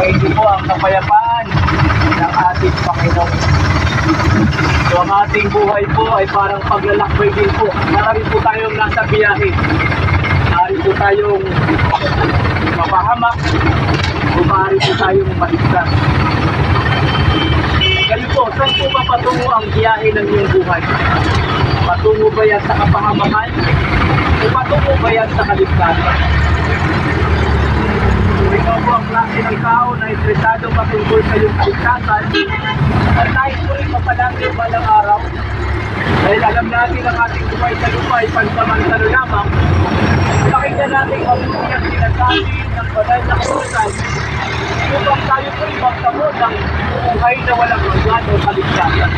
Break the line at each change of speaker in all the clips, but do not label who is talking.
maigi po ang kapayapaan ng ating Panginoon. So ang ating buhay po ay parang paglalakbay din po. Marami po tayong nasa biyahe. Marami po tayong mapahamak o maaari po tayong maligtas. Kayo po, saan po ba patungo ang biyahe ng iyong buhay? Patungo ba yan sa kapahamakan? O patungo ba yan sa kaligtasan? Kung ikaw po ang klase ng tao na interesado patungkol sa iyong kaligtasan, at tayo po rin mapalagi balang araw, dahil alam natin ang ating buhay sa lupa ay pansamantalo lamang, pakinggan natin mabuti ang sinasabi ng banal na kautusan upang tayo po magtamo ng buhay na walang hanggan o kaligtasan.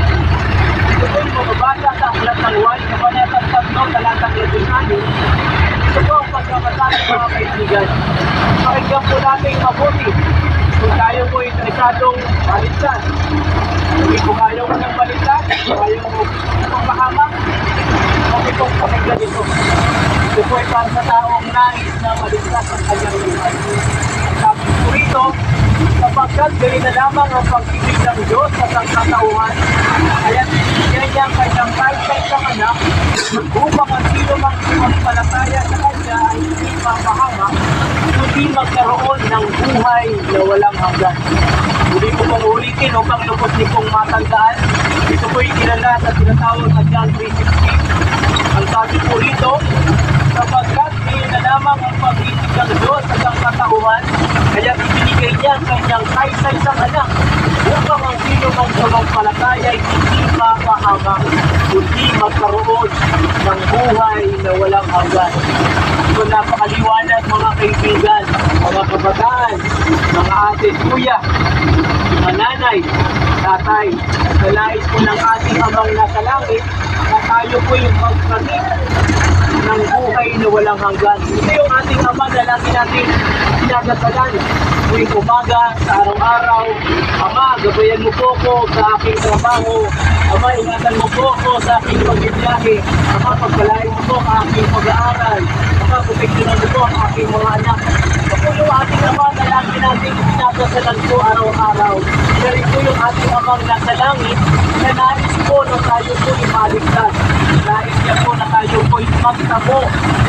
Ito po'y mababasa sa Aklat ng Juan, Kabanatang 3, Talatang 16. Ito po ang pagkamasahe mga kaibigan. Pakinggan po natin mabuti kung tayo po interesadong maligtas. Kung ayaw mo ng maligtas, kung ayaw mo magpahamak, okay pong pakinggan ito. Ito po ay para sa taong nais na maligtas ang kanyang buhay. Sabi po ito, sapagkat gawin na lamang ang pag-ibig ng Diyos sa sangkatauhan, kaya binigyan niya ang kanyang kahit-kahit anak upang ang sino mang sumampalataya sa kanya ay hindi mapahamak, kundi magkaroon ng buhay na walang hanggan. Muli ko pong ulitin upang lubos niyo pong matandaan. Ito po'y kilala sa tinatawag na John 3:16. Ang sabi po rito, sapagkat gawin na lamang ang pag-ibig ng Diyos sa sangkatauhan, kaya ibinigay niya ang kanyang kahit-kahit anak upang ang sino mang sumampalataya ay hindi mapahamak, kundi magkaroon ng buhay na walang hanggan. So napakaliwanag mga kaibigan, mga kabataan, mga ate, kuya, mga nanay, tatay, sa nais po ng ating amang nasa langit na tayo po yung magkamit ng buhay na walang hanggan. Ito yung ating ama na lagi natin sinagasalan tuwing umaga, sa araw-araw. Ama, gabayan mo po ko sa aking trabaho. Ama, ingatan mo po ko sa aking pagbibiyahe. Ama, pagpalain mo po ang aking pag-aaral. Ama, proteksyonan mo po ang aking mga anak. Ito po yung ating ama na lagi natin sinagasalan po araw-araw. Ito rin po yung ating amang nasa langit na nais po na tayo po imaligtas. Nais niya po na tayo po magtamo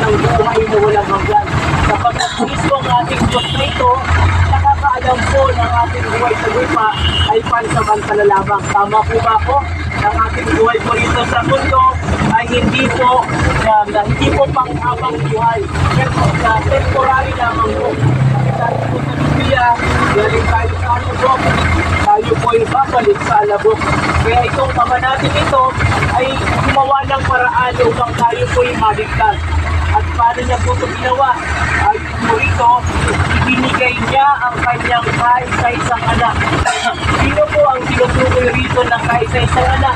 ng buhay na walang hanggan. Sapagkat mismo ang ating Diyos na ito, nakakaalam po ng ating buhay sa lupa ay pansamantala lamang. Tama po ba ako? Ang ating buhay po rito sa mundo ay hindi po panghabang buhay. Pero temporary lamang po. Tayo po sa Biblia, galing tayo sa alabok, tayo po ay babalik sa alabok. Kaya itong ama natin ito ay gumawa ng paraan upang tayo po ay maligtas. At paano niya po ito ginawa? Ay po ito, ibinigay niya ang kanyang kaisa-isang anak. Sino po ang tinutukoy rito ng kaisa-isang anak?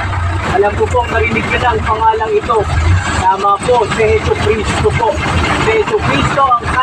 Alam ko pong marinig niyo na ang pangalang ito. Tama po, si Jesucristo po. Si Jesucristo ang